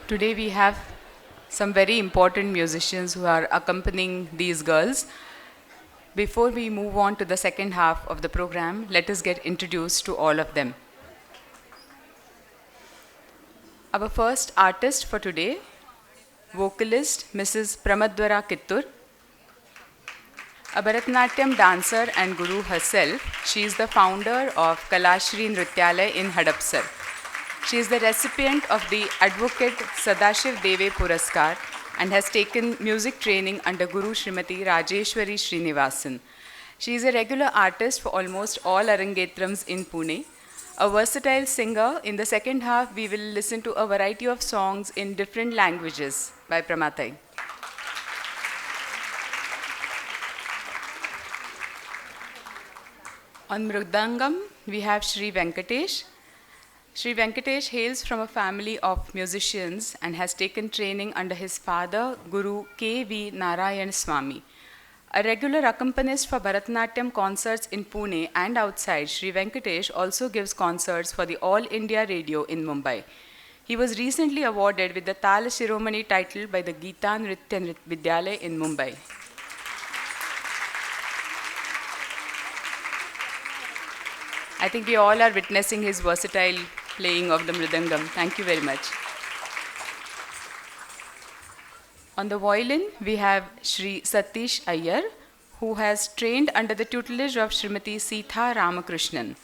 Today we have some very important musicians who are accompanying these girls. Before we move on to the second half of the program, let us get introduced to all of them. Our first artist for today, vocalist Mrs. Pramadwara Kittur, a Bharatanatyam dancer and guru herself. She is the founder of Kalanjali Nritya in Hadapsar. She is the recipient of the Advocate Sadashiv Deve Puraskar and has taken music training under Guru Srimati Rajeshwari Srinivasan. She is a regular artist for almost all Arangetrams in Pune. A versatile singer, in the second half we will listen to a variety of songs in different languages by Pramatai. On Mridangam, we have Sri Venkatesh. Sri Venkatesh hails from a family of musicians and has taken training under his father, Guru K.V. Narayan Swami. A regular accompanist for Bharatanatyam concerts in Pune and outside, Sri Venkatesh also gives concerts for the All India Radio in Mumbai. He was recently awarded with the Tala Shiromani title by the Geeta Nritya Vidyalaya in Mumbai. I think we all are witnessing his versatile playing of the mridangam. Thank you very much. On the violin, we have Sri Satish Iyer, who has trained under the tutelage of Srimati Sitha Ramakrishnan.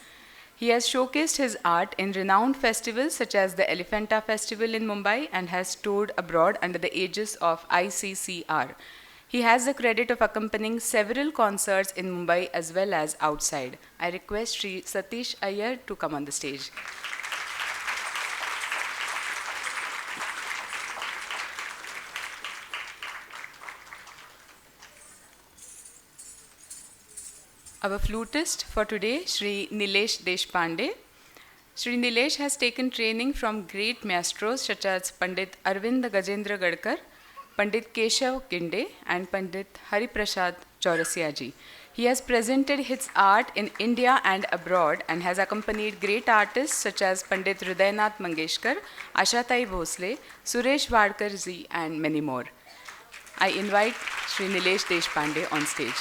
He has showcased his art in renowned festivals such as the Elephanta Festival in Mumbai and has toured abroad under the aegis of ICCR. He has the credit of accompanying several concerts in Mumbai as well as outside. I request Sri Satish Iyer to come on the stage. Our flutist for today, Sri Nilesh Deshpande. Sri Nilesh has taken training from great maestros such as Pandit Arvind Gajendra Gadkar, Pandit Keshav Ginde and Pandit Hariprasad Chaurasiaji. He has presented his art in India and abroad and has accompanied great artists such as Pandit Hridaynath Mangeshkar, Ashatai Bhosle, Suresh Wadkar ji and many more. I invite Sri Nilesh Deshpande on stage.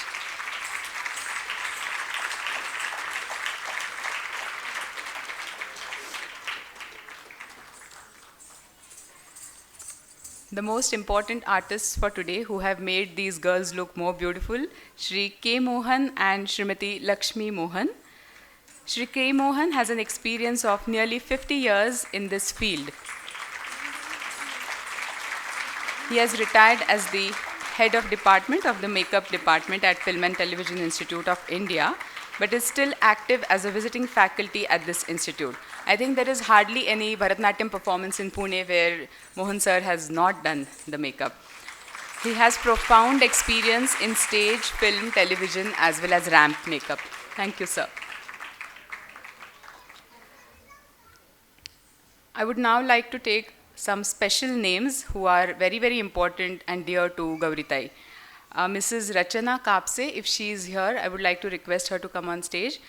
The most important artists for today who have made these girls look more beautiful, Shri K. Mohan and Srimati Lakshmi Mohan. Shri K. Mohan has an experience of nearly 50 years in this field. He has retired as the head of department of the makeup department at Film and Television Institute of India, but is still active as a visiting faculty at this institute. I think there is hardly any Bharatanatyam performance in Pune where Mohan sir has not done the makeup. He has profound experience in stage, film, television, as well as ramp makeup. Thank you, sir. I would now like to take some special names who are very, very important and dear to Gauritai. Mrs. Rachana Kapse, if she is here, I would like to request her to come on stage.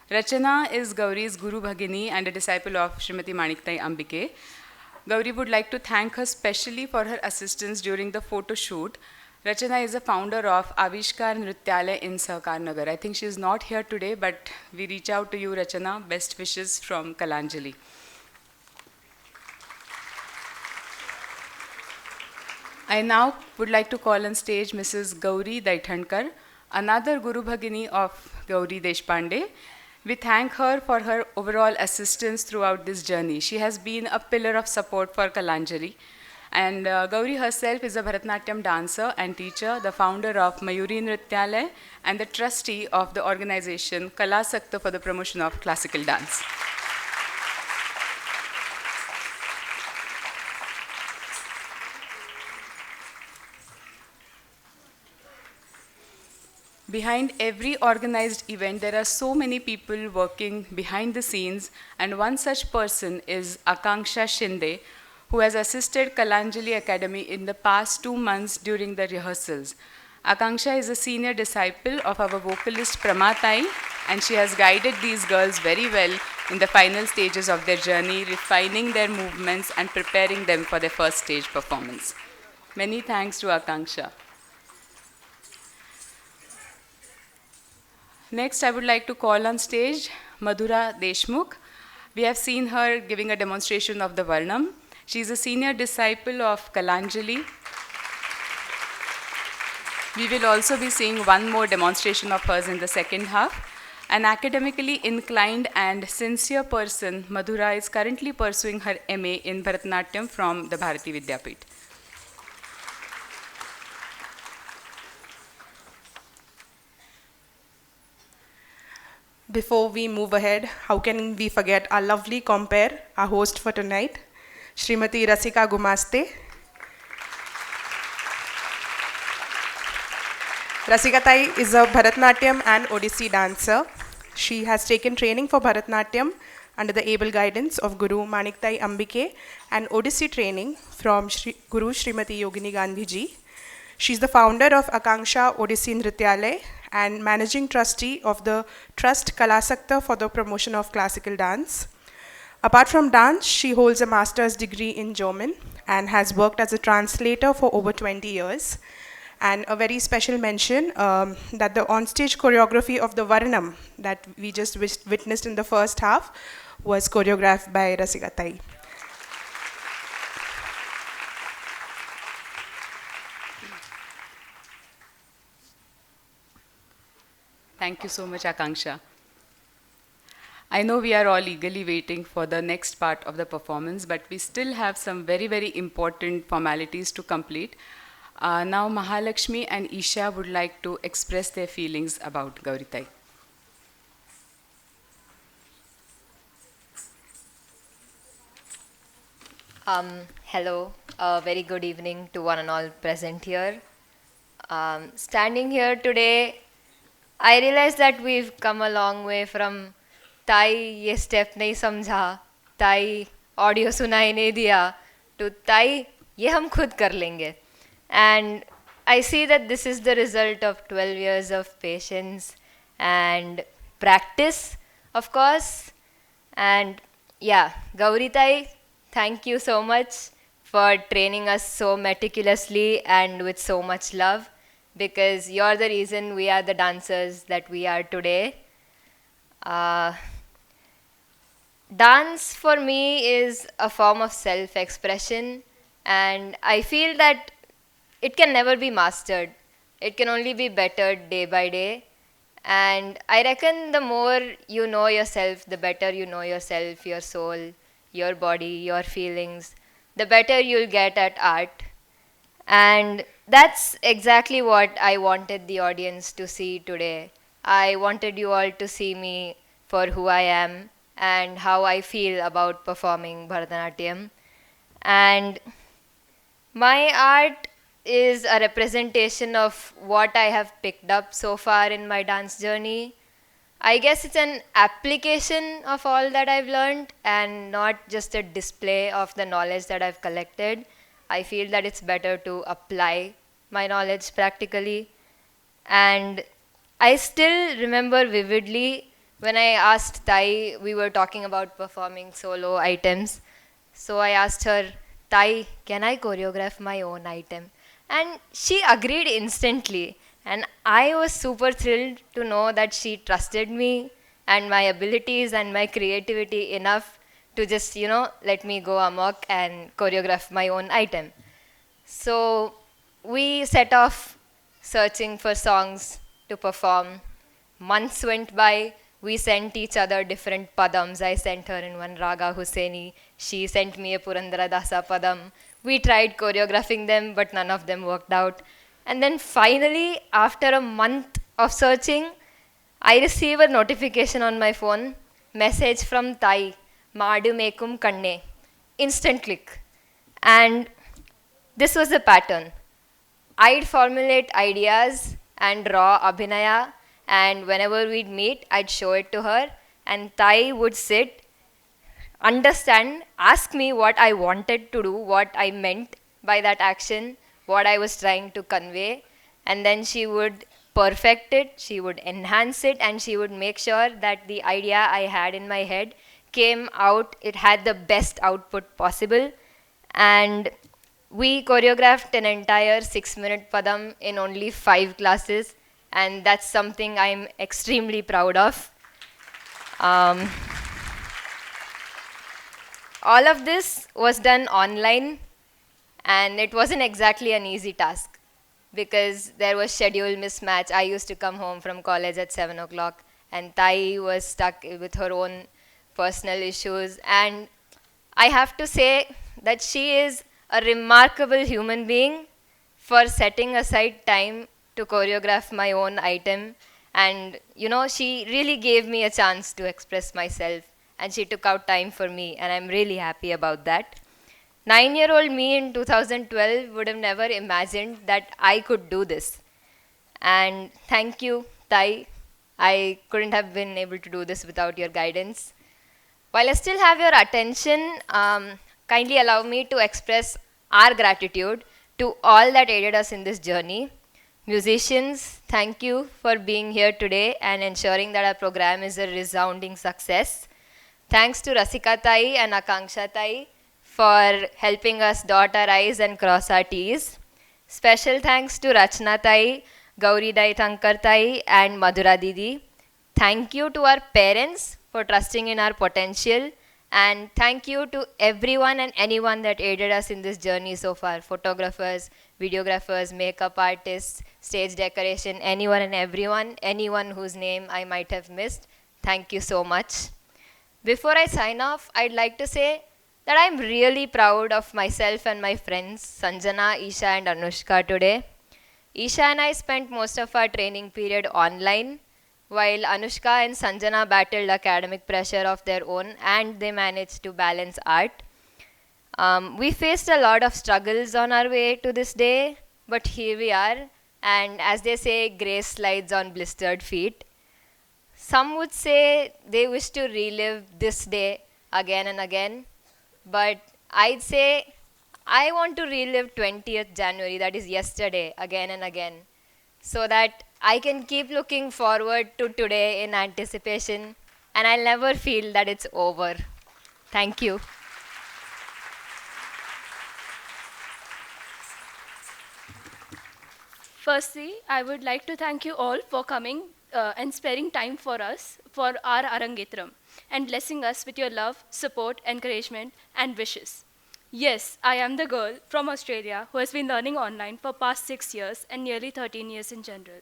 Rachana is Gauri's Guru Bhagini and a disciple of Srimati Maniktai Ambike. Gauri would like to thank her specially for her assistance during the photo shoot. Rachana is a founder of Avishkar Nrityalaya in Sahkar Nagar. I think she is not here today, but we reach out to you, Rachana. Best wishes from Kalanjali. I now would like to call on stage Mrs. Gauri Daithankar, another Guru Bhagini of Gauri Deshpande. We thank her for her overall assistance throughout this journey. She has been a pillar of support for Kalanjali. And Gauri herself is a Bharatanatyam dancer and teacher, the founder of Mayuri Nrityalaya, and the trustee of the organization Kala Sakta for the promotion of classical dance. Behind every organized event, there are so many people working behind the scenes, and one such person is Akanksha Shinde, who has assisted Kalanjali Academy in the past 2 months during the rehearsals. Akanksha is a senior disciple of our vocalist Pramatai, and she has guided these girls very well in the final stages of their journey, refining their movements and preparing them for their first stage performance. Many thanks to Akanksha. Next, I would like to call on stage Madhura Deshmukh. We have seen her giving a demonstration of the Varnam. She is a senior disciple of Kalanjali. We will also be seeing one more demonstration of hers in the second half. An academically inclined and sincere person, Madhura is currently pursuing her MA in Bharatanatyam from the Bharati Vidyapith. Before we move ahead, how can we forget our lovely compere, our host for tonight, Srimati Rasika Gumaste. Rasika Tai is a Bharatanatyam and Odissi dancer. She has taken training for Bharatanatyam under the able guidance of Guru Maniktai Ambike and Odissi training from Guru Srimati Yogini Gandhi ji. She is the founder of Akanksha Odissi Nrityalay and managing trustee of the Trust Kalasakta for the promotion of classical dance. Apart from dance, she holds a master's degree in German and has worked as a translator for over 20 years. And a very special mention that the onstage choreography of the Varnam that we just witnessed in the first half was choreographed by Rasika Tai. Thank you so much, Akanksha. I know we are all eagerly waiting for the next part of the performance, but we still have some very, very important formalities to complete. Now Mahalakshmi and Isha would like to express their feelings about Gauritai. Hello, very good evening to one and all present here. Standing here today, I realize that we've come a long way from Tai ye step nahi samjha, Tai audio sunai nahi diya, to Tai ye hum khud kar lenge. And I see that this is the result of 12 years of patience and practice, of course. And yeah, Gauritai, thank you so much for training us so meticulously and with so much love, because you're the reason we are the dancers that we are today. Dance for me is a form of self-expression, and I feel that it can never be mastered. It can only be bettered day by day. And I reckon the more you know yourself, the better you know yourself, your soul, your body, your feelings, the better you'll get at art. And that's exactly what I wanted the audience to see today. I wanted you all to see me for who I am and how I feel about performing Bharatanatyam. And my art is a representation of what I have picked up so far in my dance journey. I guess it's an application of all that I've learned and not just a display of the knowledge that I've collected. I feel that it's better to apply my knowledge practically. And I still remember vividly when I asked Tai, we were talking about performing solo items. So I asked her, Tai, can I choreograph my own item? And she agreed instantly. And I was super thrilled to know that she trusted me and my abilities and my creativity enough to just, let me go amok and choreograph my own item. So we set off searching for songs to perform. Months went by. We sent each other different padams. I sent her in one Raga Hussaini. She sent me a Purandara Dasa padam. We tried choreographing them, but none of them worked out. And then finally, after a month of searching, I receive a notification on my phone, message from Tai, Maadu Mekum Kanne, instant click. And this was the pattern. I'd formulate ideas and draw Abhinaya, and whenever we'd meet, I'd show it to her, and Tai would sit, understand, ask me what I wanted to do, what I meant by that action, what I was trying to convey, and then she would perfect it, she would enhance it, and she would make sure that the idea I had in my head came out, it had the best output possible. And we choreographed an entire 6-minute Padam in only 5 classes, and that's something I'm extremely proud of. Um, all of this was done online, and it wasn't exactly an easy task because there was schedule mismatch. I used to come home from college at 7 o'clock, and Tai was stuck with her own personal issues. And I have to say that she is a remarkable human being for setting aside time to choreograph my own item. And she really gave me a chance to express myself, and she took out time for me, and I'm really happy about that. 9-year-old me in 2012 would have never imagined that I could do this. And thank you, Tai. I couldn't have been able to do this without your guidance. While I still have your attention, kindly allow me to express our gratitude to all that aided us in this journey. Musicians, thank you for being here today and ensuring that our program is a resounding success. Thanks to Rasika Tai and Akanksha Tai for helping us dot our I's and cross our T's. Special thanks to Rachna Tai, Gauri Dai Thankar Tai and Madhura Didi. Thank you to our parents for trusting in our potential, and thank you to everyone and anyone that aided us in this journey so far. Photographers, videographers, makeup artists, stage decoration, anyone and everyone, anyone whose name I might have missed. Thank you so much. Before I sign off, I'd like to say that I'm really proud of myself and my friends, Sanjana, Isha and Anushka today. Isha and I spent most of our training period online, while Anushka and Sanjana battled academic pressure of their own, and they managed to balance art. We faced a lot of struggles on our way to this day, but here we are, and as they say, grace slides on blistered feet. Some would say they wish to relive this day again and again, but I'd say I want to relive 20th January, that is yesterday, again and again, so that I can keep looking forward to today in anticipation, and I'll never feel that it's over. Thank you. Firstly, I would like to thank you all for coming and sparing time for us for our Arangetram and blessing us with your love, support, encouragement, and wishes. Yes, I am the girl from Australia who has been learning online for past 6 years and nearly 13 years in general.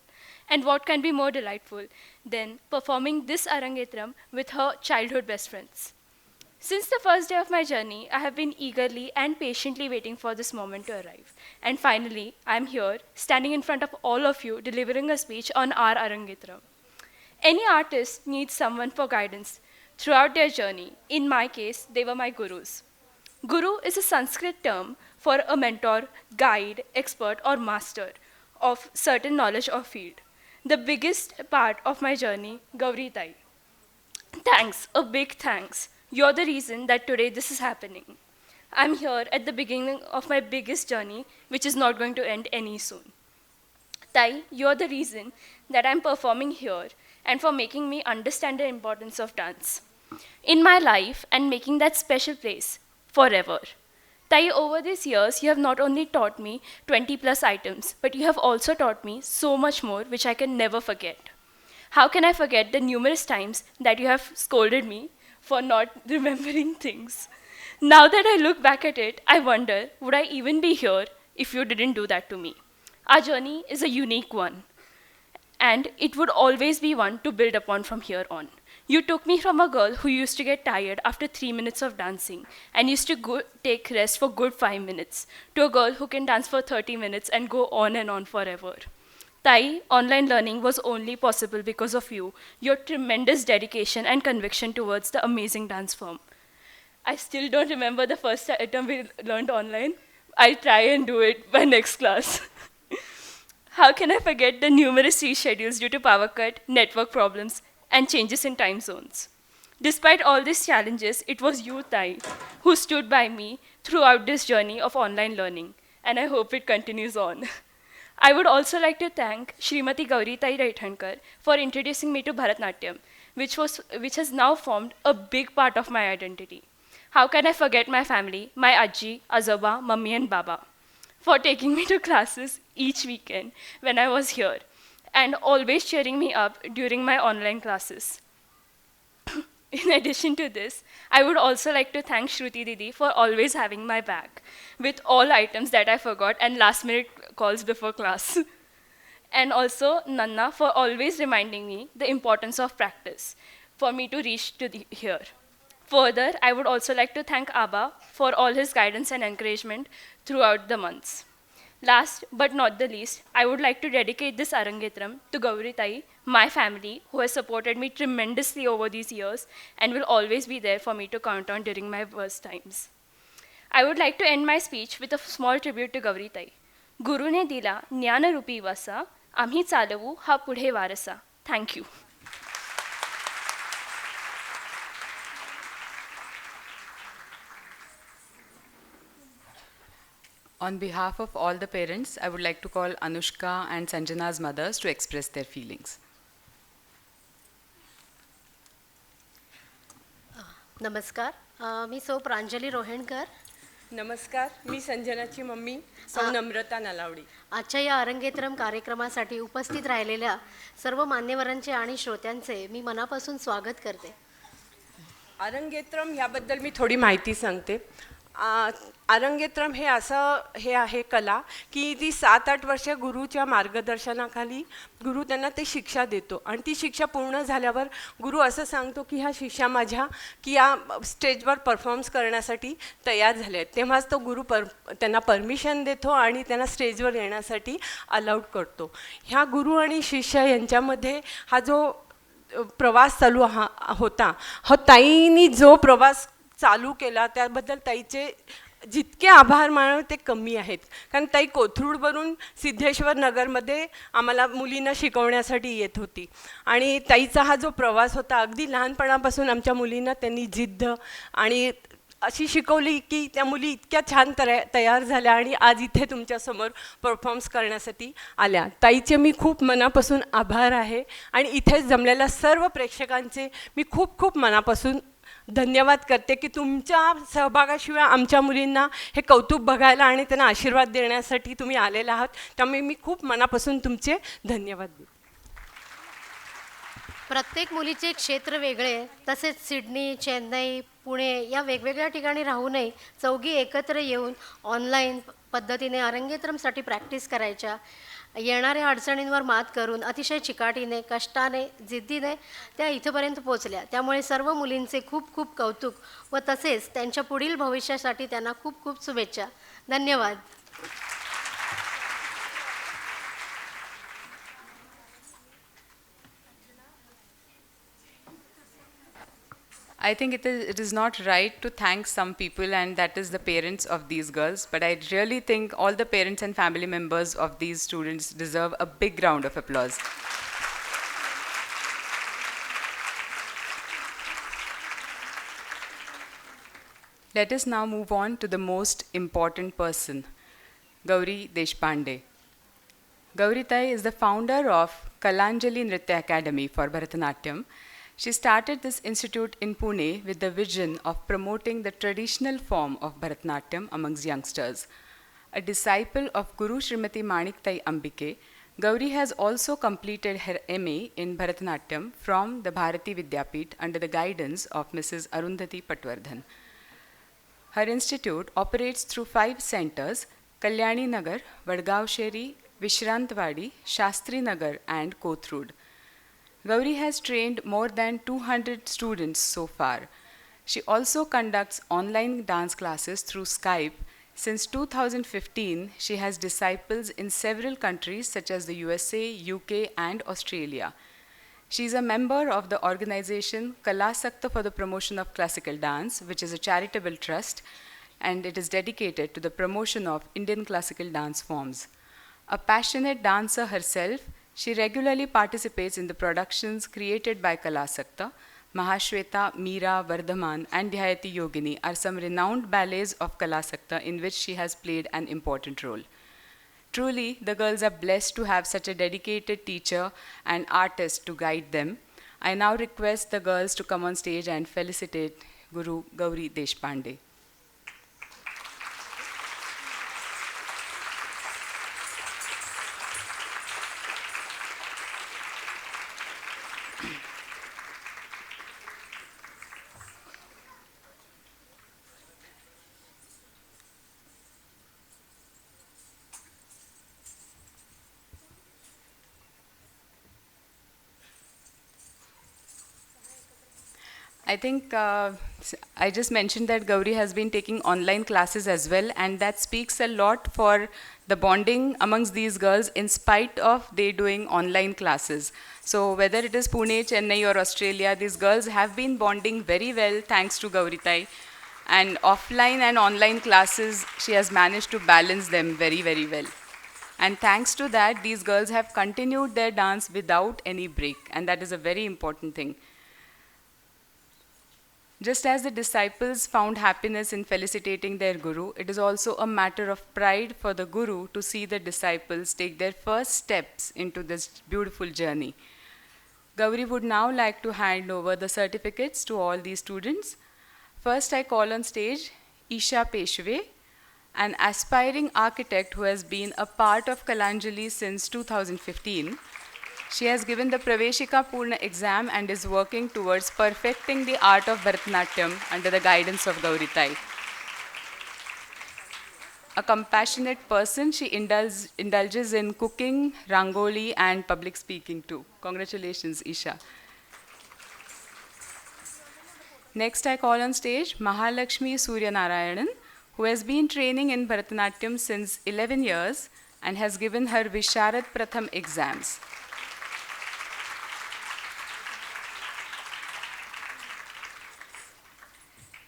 And what can be more delightful than performing this Arangetram with her childhood best friends? Since the first day of my journey, I have been eagerly and patiently waiting for this moment to arrive. And finally, I am here, standing in front of all of you, delivering a speech on our Arangetram. Any artist needs someone for guidance throughout their journey. In my case, they were my gurus. Guru is a Sanskrit term for a mentor, guide, expert, or master of certain knowledge or field. The biggest part of my journey, Gauri Tai. Thanks, a big thanks. You're the reason that today this is happening. I'm here at the beginning of my biggest journey, which is not going to end any soon. Tai, you're the reason that I'm performing here and for making me understand the importance of dance in my life and making that special place forever. Tai, over these years, you have not only taught me 20 plus items, but you have also taught me so much more, which I can never forget. How can I forget the numerous times that you have scolded me for not remembering things? Now that I look back at it, I wonder, would I even be here if you didn't do that to me? Our journey is a unique one, and it would always be one to build upon from here on. You took me from a girl who used to get tired after 3 minutes of dancing and used to go take rest for good 5 minutes to a girl who can dance for 30 minutes and go on and on forever. Tai, online learning was only possible because of you, your tremendous dedication and conviction towards the amazing dance form. I still don't remember the first item we learned online. I'll try and do it by next class. How can I forget the numerous reschedules due to power cut, network problems, and changes in time zones? Despite all these challenges, it was you, Tai, who stood by me throughout this journey of online learning, and I hope it continues on. I would also like to thank Srimati Gauri Tai Raithankar for introducing me to Bharatnatyam, which has now formed a big part of my identity. How can I forget my family, my Ajji, Azoba, Mummy and Baba, for taking me to classes each weekend when I was here and always cheering me up during my online classes. In addition to this, I would also like to thank Shruti Didi for always having my back with all items that I forgot and last minute calls before class. And also Nanna for always reminding me the importance of practice for me to reach to here. Further, I would also like to thank Abba for all his guidance and encouragement throughout the months. Last but not the least, I would like to dedicate this Arangetram to Gauri Tai, my family, who has supported me tremendously over these years and will always be there for me to count on during my worst times. I would like to end my speech with a small tribute to Gauri Tai. गुरुने दिला ज्ञानरूपी वसा, आम्ही चालवू हा पुढे वारसा. Thank you. On behalf of all the parents, I would like to call Anushka and Sanjana's mothers to express their feelings. नमस्कार, मी सौ प्रांजली रोहिणकर. नमस्कार, मी संजनाची mummy सौ नम्रता नलावडे. आजच्या या अरंगेत्रम कार्यक्रमासाठी उपस्थित राहिलेल्या सर्व मान्यवरांचे आणि श्रोत्यांचे मी मनापासून स्वागत करते. अरंगेत्रम याबद्दल मी थोडी माहिती सांगते. अरंगेत्रम हे आहे कला की ती 7-8 वर्ष गुरुच्या मार्गदर्शनाखाली गुरु त्यांना ते शिक्षा देतो आणि ती शिक्षा पूर्ण झाल्यावर गुरु असं सांगतो की ह्या शिष्या माझ्या की या स्टेजवर परफॉर्म्स करण्यासाठी तयार झाले आहेत. तेव्हाच तो गुरु त्यांना परमिशन देतो आणि त्यांना स्टेजवर येण्यासाठी अलाउड करतो. ह्या गुरु आणि शिष्य यांच्यामध्ये हा जो प्रवास चालू होता, हा ताईंनी जो प्रवास चालू केला त्याबद्दल ताईचे जितके आभार मानव ते कमी आहेत. कारण ताई कोथरूडवरून सिद्धेश्वर नगरमध्ये आम्हाला मुलींना शिकवण्यासाठी येत होती आणि ताईचा हा जो प्रवास होता अगदी लहानपणापासून आमच्या मुलींना त्यांनी जिद्द आणि अशी शिकवली की त्या मुली इतक्या छान तयार झाल्या आणि आज इथे तुमच्यासमोर परफॉर्म्स करण्यासाठी आल्या. ताईचे मी खूप मनापासून आभार आहे आणि इथे जमलेल्या सर्व प्रेक्षकांचे मी खूप खूप मनापासून धन्यवाद करते की तुमच्या सहभागाशिवाय आमच्या मुलींना हे कौतुक बघायला आणि त्यांना आशीर्वाद देण्यासाठी तुम्ही आलेला आहात. त्यामुळे मी खूप मनापासून तुमचे धन्यवाद देते. प्रत्येक मुलीचे क्षेत्र वेगळे, तसेच सिडनी, चेन्नई, पुणे या वेगवेगळ्या ठिकाणी राहूनही चौघी एकत्र येऊन ऑनलाईन पद्धतीने अरंगेत्रमसाठी प्रॅक्टिस करायच्या. येणाऱ्या अडचणींवर मात करून अतिशय चिकाटीने, कष्टाने, जिद्दीने त्या इथपर्यंत पोहोचल्या. त्यामुळे सर्व मुलींचे खूप खूप कौतुक व तसेच त्यांच्या पुढील भविष्यासाठी त्यांना खूप खूप शुभेच्छा. धन्यवाद. I think it is not right to thank some people, and that is the parents of these girls. But I really think all the parents and family members of these students deserve a big round of applause. Let us now move on to the most important person, Gauri Deshpande. Gauri Tai is the founder of Kalanjali Nritya Academy for Bharatanatyam. She started this institute in Pune with the vision of promoting the traditional form of Bharatanatyam amongst youngsters. A disciple of Guru Srimati Maniktai Ambike, Gauri has also completed her MA in Bharatanatyam from the Bharati Vidyapeeth under the guidance of Mrs. Arundhati Patwardhan. Her institute operates through 5 centers: Kalyani Nagar, Vadgaon Sheri, Vishrantwadi, Shastri Nagar and Kothrood. Gauri has trained more than 200 students so far. She also conducts online dance classes through Skype. Since 2015, she has disciples in several countries such as the USA, UK, and Australia. She is a member of the organization Kalasakta for the Promotion of Classical Dance, which is a charitable trust, and it is dedicated to the promotion of Indian classical dance forms. A passionate dancer herself, she regularly participates in the productions created by Kalasakta. Mahashweta, Meera, Vardhaman, and Dhyayati Yogini are some renowned ballets of Kalasakta in which she has played an important role. Truly, the girls are blessed to have such a dedicated teacher and artist to guide them. I now request the girls to come on stage and felicitate Guru Gauri Deshpande. I think I just mentioned that Gauri has been taking online classes as well, and that speaks a lot for the bonding amongst these girls in spite of they doing online classes. So whether it is Pune, Chennai or Australia, these girls have been bonding very well thanks to Gauri Tai. And offline and online classes, she has managed to balance them very, very well. And thanks to that, these girls have continued their dance without any break, and that is a very important thing. Just as the disciples found happiness in felicitating their guru, it is also a matter of pride for the guru to see the disciples take their first steps into this beautiful journey. Gauri would now like to hand over the certificates to all these students. First, I call on stage Isha Peshave, an aspiring architect who has been a part of Kalanjali since 2015. She has given the Praveshika Purna exam and is working towards perfecting the art of Bharatanatyam under the guidance of Gauri Tai. A compassionate person, she indulges in cooking, rangoli and public speaking too. Congratulations, Isha. Next, I call on stage Mahalakshmi Suriyanaryanan, who has been training in Bharatanatyam since 11 years and has given her Visharad Pratham exams.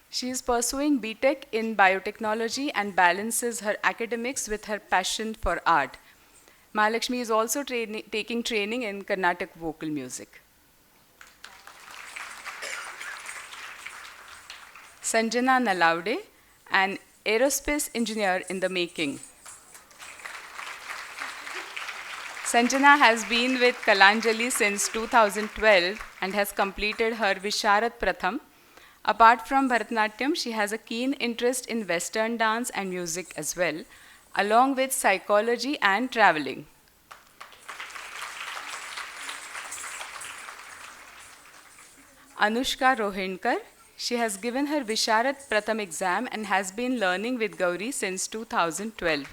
She is pursuing BTech in biotechnology and balances her academics with her passion for art. Mahalakshmi is also taking training in Carnatic vocal music. Sanjana Nalawade, an aerospace engineer in the making. Sanjana has been with Kalanjali since 2012 and has completed her Visharad Pratham. Apart from Bharatanatyam, she has a keen interest in Western dance and music as well, along with psychology and traveling. Anushka Rohinkar, she has given her Visharad Pratham exam and has been learning with Gauri since 2012.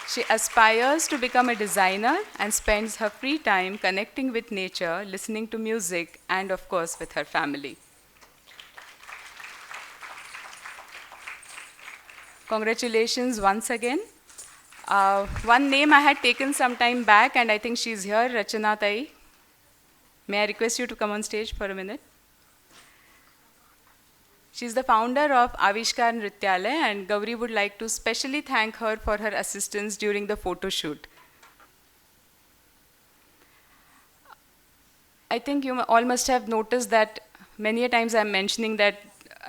She aspires to become a designer and spends her free time connecting with nature, listening to music, and of course with her family. Congratulations once again. One name I had taken some time back, and I think she's here, Rachana Tai. May I request you to come on stage for a minute? She's the founder of Kalanjali Nritya, and Gauri would like to specially thank her for her assistance during the photo shoot. I think you all must have noticed that many a times I'm mentioning that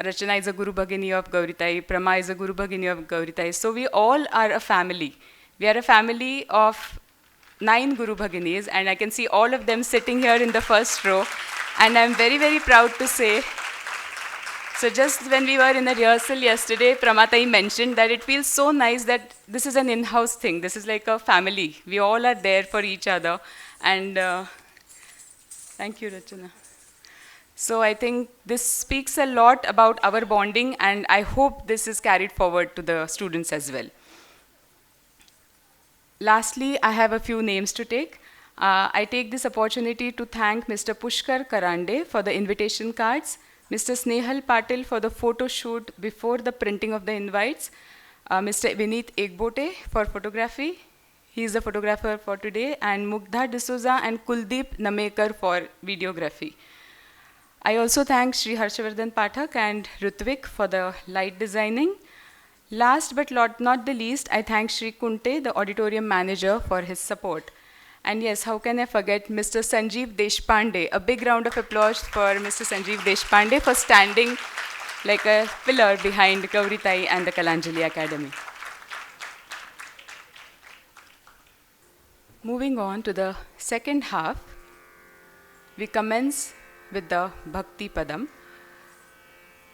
Rachana is a Guru Bhagini of Gauri Tai, Prama is a Guru Bhagini of Gauri Tai. So we all are a family. We are a family of 9 Guru Bhaginis, and I can see all of them sitting here in the first row. And I'm very, very proud to say, so just when we were in a rehearsal yesterday, Pramatai mentioned that it feels so nice that this is an in-house thing. This is like a family. We all are there for each other. And thank you, Rachana. So I think this speaks a lot about our bonding, and I hope this is carried forward to the students as well. Lastly, I have a few names to take. I take this opportunity to thank Mr. Pushkar Karande for the invitation cards, Mr. Snehal Patil for the photo shoot before the printing of the invites, Mr. Vineet Ekbote for photography, he is the photographer for today, and Mugdha D'Souza and Kuldeep Namekar for videography. I also thank Sri Harshavardhan Pathak and Rutvik for the light designing. Last but not the least, I thank Sri Kunte, the auditorium manager, for his support. And yes, how can I forget Mr. Sanjeev Deshpande? A big round of applause for Mr. Sanjeev Deshpande for standing like a pillar behind Gauri Tai and the Kalanjali Academy. Moving on to the second half, We commence with the Bhakti Padam.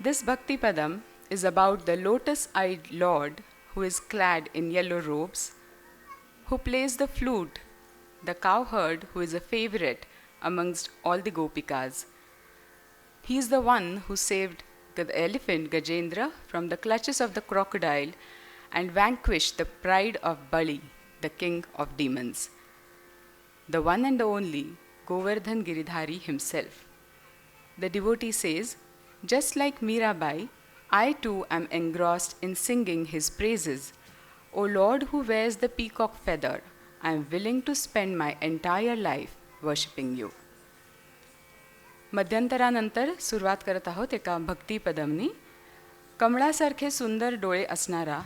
This Bhakti Padam is about the lotus-eyed Lord who is clad in yellow robes, who plays the flute, the cowherd who is a favorite amongst all the gopikas. He is the one who saved the elephant Gajendra from the clutches of the crocodile and vanquished the pride of Bali, the king of demons. The one and only Govardhan Giridhari himself. The devotee says, just like Mirabai, I too am engrossed in singing his praises. O Lord who wears the peacock feather, I am willing to spend my entire life worshipping you. मध्यंतरानंतर सुरुवात करत आहोत एका भक्तिपदमनी. कमळासारखे सुंदर डोळे असणारा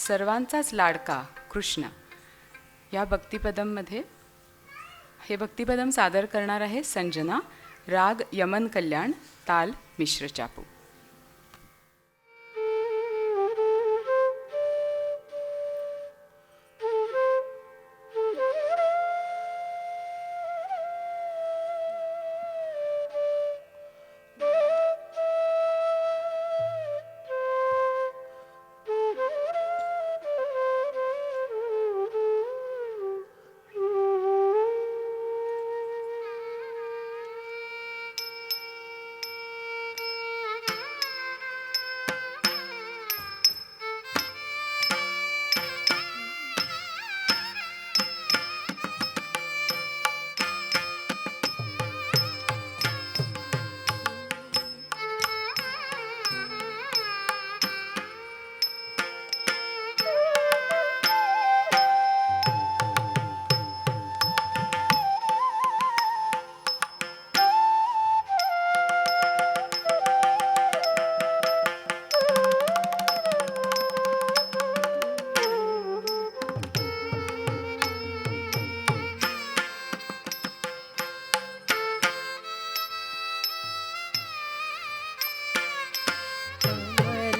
सर्वांचाच लाडका कृष्ण या भक्तिपदममध्ये हे भक्तिपदम सादर करणार आहे संजना. राग यमन कल्याण, ताल मिश्र चापू.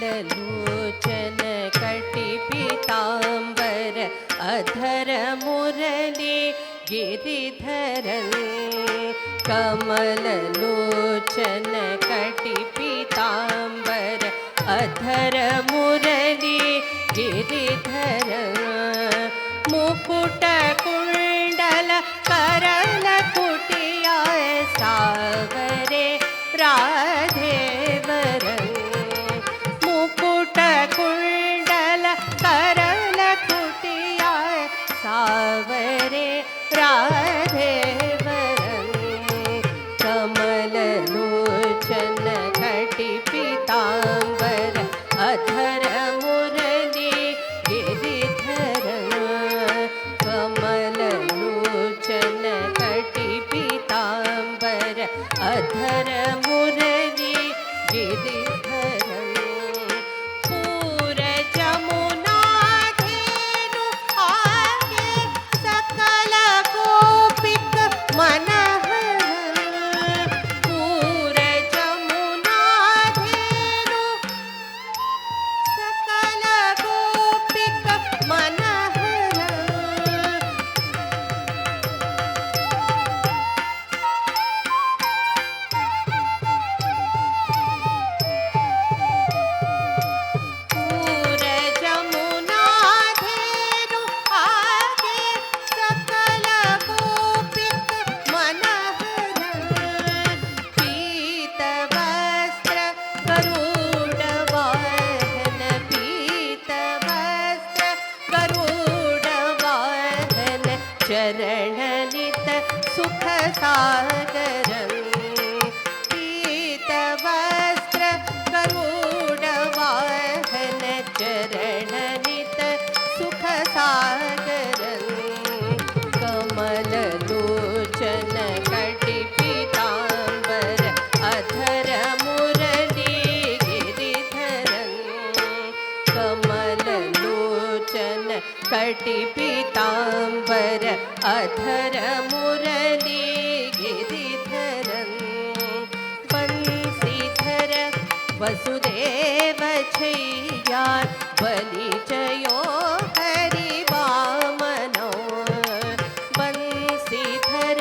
लोचन कटि पीतांबर अधर मुरली गिरिधरन कमल लोचन कटि पीतांबर अधर मुरली गिरिधरन मुकुट कुंडल करल कुटिया सावरे राधेवरन मुकुट कुंडल करल कुटिया सावरे राधेवरन कमल लोचन कटि पीतांबर अधर मुरली गिरिधरन कमल लोचन कटि पीतांबर अधर मुरली गिरिधरन पूर जमुना धेनु आगे सकल गोपिक मनहर पूर जमुना धेनु सकल गोपिक मनहर पूर जमुना धेनु आगे सकल गोपिक मनहर पीत वस्त्र गरुड वाहन पीत वस्त्र गरुड वाहन चरण नित सुख सागरन पीत वस्त्र गरुड वाहन चरण नित सुख सागरन कमल लोचन कटि पीतांबर अधर मुरली गिरिधरन कमल लोचन कटि पीतांबर अधर मुरली गिरिधरन बंसीधर वसुदेव छैया बलि जयो हरि वामनो बंसीधर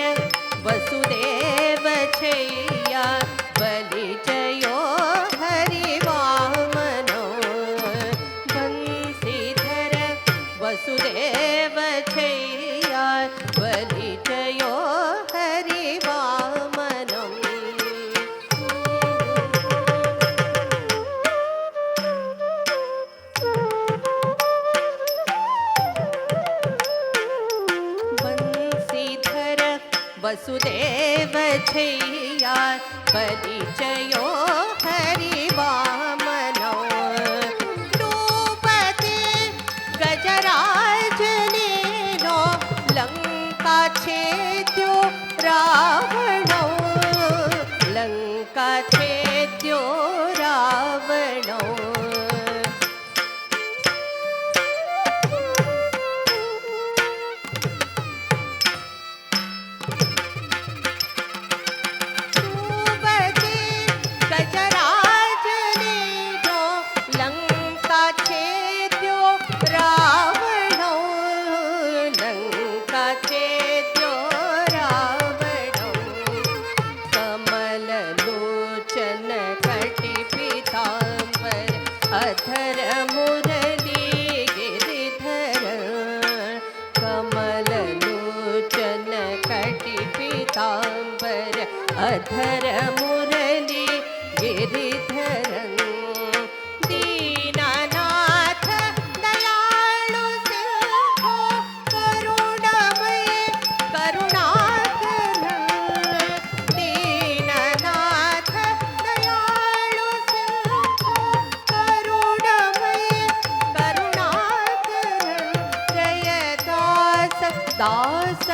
वसुदेव वसुदेव छैया बलिचयो हरिवामनम् बंसीधर वसुदेव छैया बलिचयो हरिवामनो डूबते गजराजनेनो लंका छेद्यो रावणो लंका छेद्यो रावणो अधर मुरली गिरिधरं दीननाथ दयालु सिंहो करुणामय करुणाकर दीननाथ दयालु सिंहो करुणामय करुणाकर जय दास दास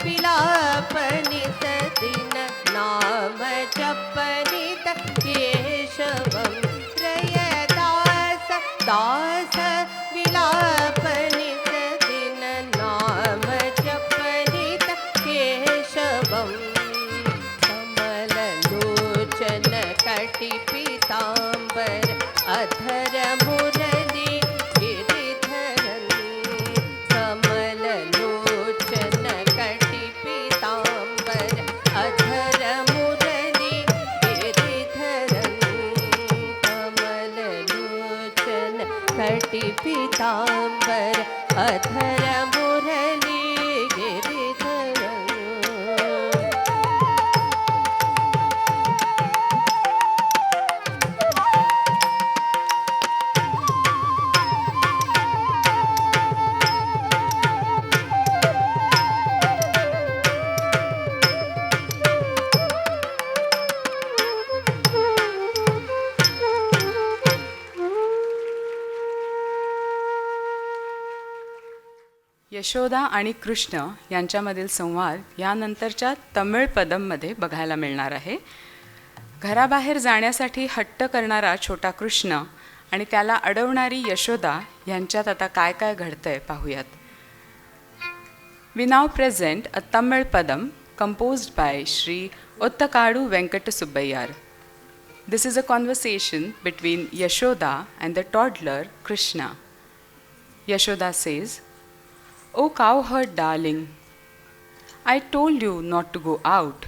विलापनित दिन नाम जपनित केशवं रयदास दास विलापनित दिन नाम जपनित केशवं कमललोचन कटिपीताम्बर अधर मुरली गिरिधरं कमललोचन कटिपीताम्बर अधर मुरली गिरिधरं कमललोचन कटिपीताम्बर अधर मुरली गिरिधरं यशोदा आणि कृष्ण यांच्यामधील संवाद यानंतरच्या तमिळ पदममध्ये बघायला मिळणार आहे. घराबाहेर जाण्यासाठी हट्ट करणारा छोटा कृष्ण आणि त्याला अडवणारी यशोदा यांच्यात आता काय काय घडतंय पाहूयात. We now present a Tamil Padam composed by Shri Ottakadu Venkata Subbayar. This is a conversation between Yashoda and the toddler Krishna. Yashoda says, "Oh cowherd darling, I told you not to go out."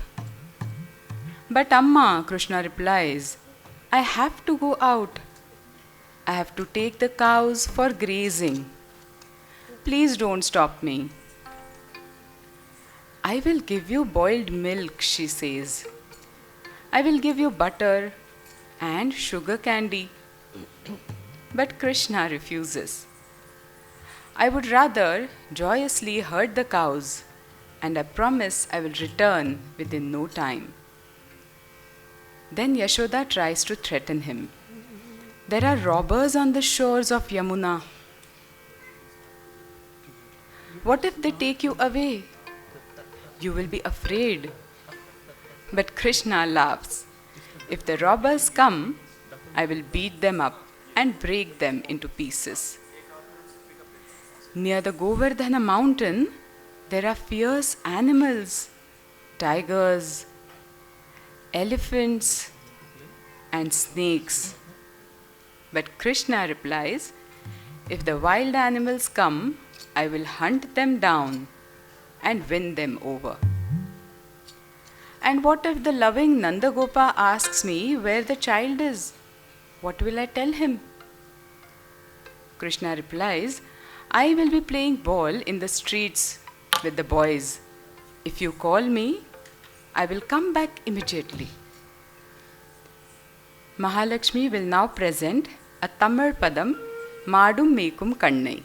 "But Amma," Krishna replies, "I have to go out. I have to take the cows for grazing. Please don't stop me." "I will give you boiled milk," she says. "I will give you butter and sugar candy." But Krishna refuses. "I would rather joyously herd the cows, and I promise I will return within no time." Then Yashoda tries to threaten him. "There are robbers on the shores of Yamuna. What if they take you away? You will be afraid." But Krishna laughs. "If the robbers come, I will beat them up and break them into pieces." Near the Govardhana mountain, there are fierce animals, tigers, elephants, and snakes. But Krishna replies, "If the wild animals come, I will hunt them down and win them over." "And what if the loving Nandagopa asks me where the child is? What will I tell him?" Krishna replies, I will be playing ball in the streets with the boys. If you call me, I will come back immediately. Mahalakshmi will now present a Tamil Padam, Madum Mekum Kannai.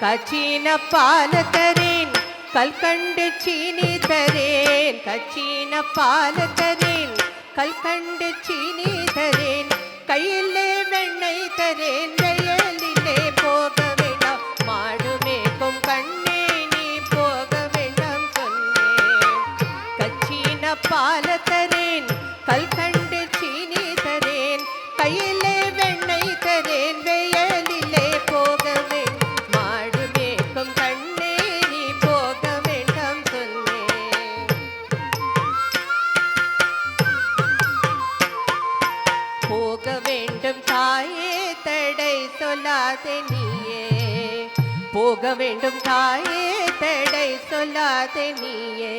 கச்சின பால தரேன் கல்கண்டு சீனி தரேன் கச்சின பால தரேன் கல்கண்டு சீனி தரேன் கையிலே வெண்ணெய் தரேன் வெயிலிலே போக வேண்டாம் மாடு மேய்க்கும் கண்ணே நீ போக வேண்டாம் சொன்னேன் கச்சின பால தரேன் கல்கண்டு சீனி தரேன் கையிலே வெண்ணெய் தரேன் வெயிலிலே போக வேண்டாம் போக வேண்டும் தாயே தடை சொல்லாதே நீயே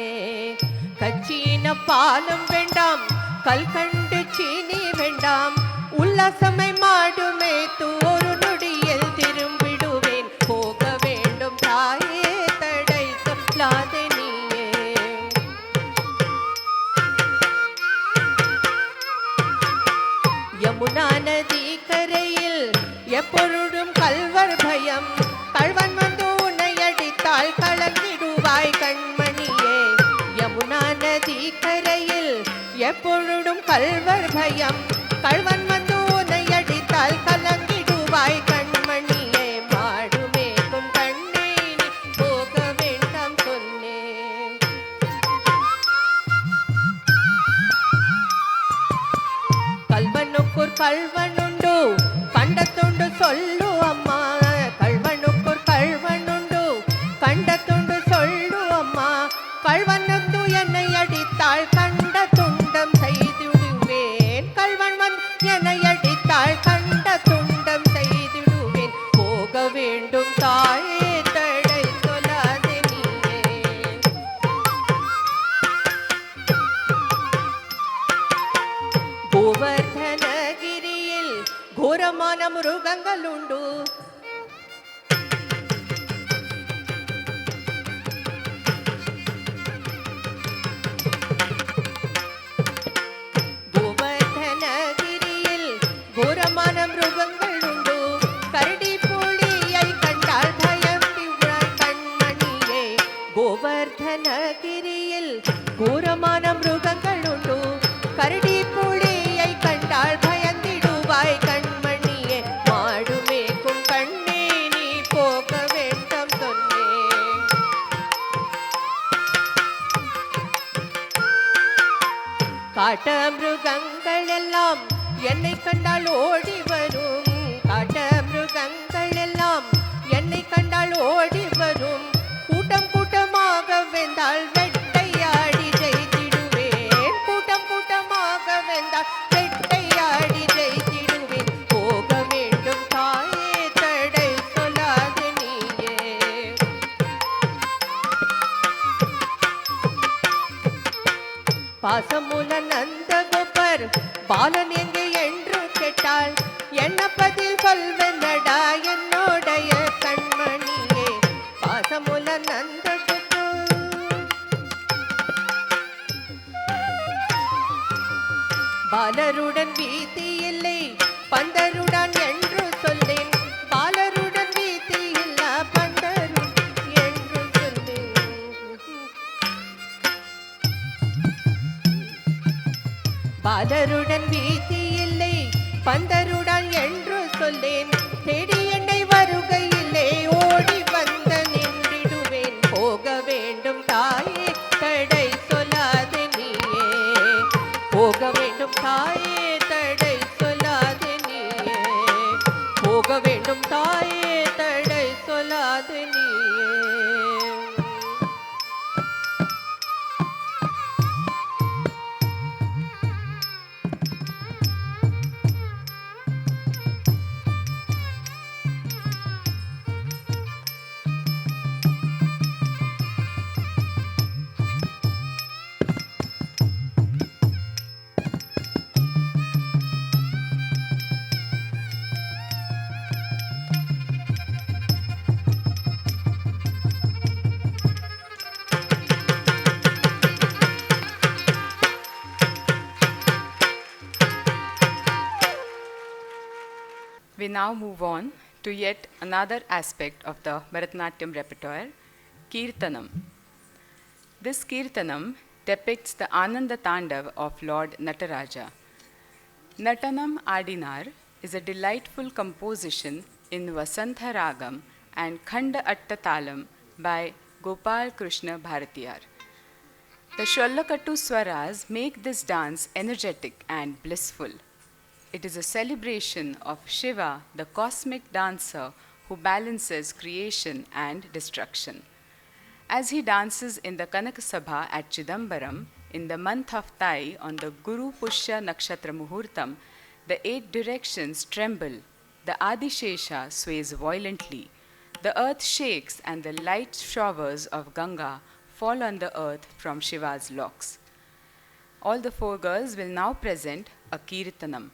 கச்சின பாலும் வேண்டாம் கல்கண்டு சீனி வேண்டாம் உல்லாசமை மாடுமே ஒரு நொடியில் திரும்பிடுவேன் போக வேண்டும் தாயே தடை சொல்லாதே நீயே யமுனா நதி கரையில் எப்பொழுதும் கல்வர் பயம் கள்வன் வந்து உன்னை அடித்தால் கலங்கிடுவாய் கண்மணியே யமுனா நதி கரையில் எப்பொழுதும் கல்வர் பயம் கள்வன் வந்து உன்னை அடித்தால் கலங்கிடுவாய் கண்மணியே மாடு மேய்க்கும் கண்ணே நீ போக வேண்டாம் சொன்னேன் கல்வனுக்குர் கல்வனுண்டு கண்டத்துண்டு சொல்லு அம்மா கல்வனுக்குர் கல்வனுண்டு கண்டத்துண்டு சொல்லு அம்மா கல்வனந்து என்னை அடித்தாள் கண்ட துண்டம் செய்திடுவேன் கல்வன் என்னை அடித்தாள் கண்ட துண்டம் செய்திடுவேன் போக வேண்டும் தாயே தடை சொல்லாதே நீயே கோவர்தனகிரியில் ಘೋರமான மிருகங்களுண்டு கோவர்தனகிரியில் ಘೋರமான மிருகங்களுண்டு கரடி புலியை கண்டால் பயந்திடுவாய் கண்மணியே கோவர்தனகிரியில் ಘೋರமான மிருகங்களுண்டு கரடி புலியை கண்டால் பயந்திடுவாய் கண்மணியே மாடு மேய்க்கும் கண்ணே நீ போக வேண்டாம் சொன்னேன் காட்ட மிருகங்கள் எல்லாம் என்னை கண்டால் ஓடி வரும் காட்ட மிருகங்கள் எல்லாம் என்னை கண்டால் ஓடி வரும் கூட்டம் கூட்டமாக வெந்தால் வெட்டையாடி ஜெயித்திடுவேன் கூட்டம் கூட்டமாக வெந்தால் வெட்டையாடி ஜெயித்திடுவேன் போக வேண்டும் தாயே தடை சொல்லாதே நீயே பாசமுல நந்த கோபர் பாலன் எங்கே என்று கேட்டாள். என்ன பதில் சொல்வனடா என்னோடைய கண்மணியே. பாசமுல நந்த கோபர் பாலருடன் வீதி இல்லை பந்தருடன் என்று சொல்லேன். பாலருடன் வீதி இல்ல பந்தருடன் என்று சொல்லேன். பாலருடன் வீதி இல்லை பந்தருடன் என்று சொல்லேன். தேடி என்னை வருகையிலே ஓடி வந்த நின்றிடுவேன். போக வேண்டும் தாயே தடை சொல்லாது நீயே. போக வேண்டும் தாயே தடை சொல்லாது நீயே. போக வேண்டும் தாயே தடை சொல்லாது நீயே. We now move on to yet another aspect of the Bharatanatyam repertoire, Keertanam. This Keertanam depicts the Ananda Tandav of Lord Nataraja. Natanam Adinar is a delightful composition in Vasanta Ragam and Khanda Ata Talam by Gopal Krishna Bharatiyar. The Shallakattu Swaras make this dance energetic and blissful. It is a celebration of Shiva, the cosmic dancer who balances creation and destruction. As he dances in the Kanak Sabha at Chidambaram in the month of Thai on the Guru Pushya Nakshatra Muhurtam, the 8 directions tremble, the Adishesha sways violently, the earth shakes and the light showers of Ganga fall on the earth from Shiva's locks. All the 4 girls will now present a Keertanam.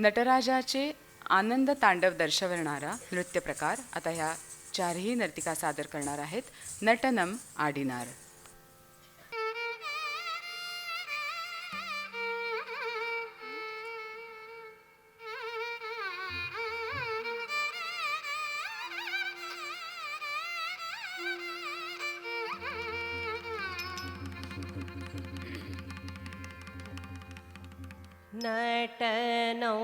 नटराजाचे आनंद तांडव दर्शवणारा नृत्य प्रकार आता ह्या 4ही नर्तिका सादर करणार आहेत. नटनम आडिनार. नटनो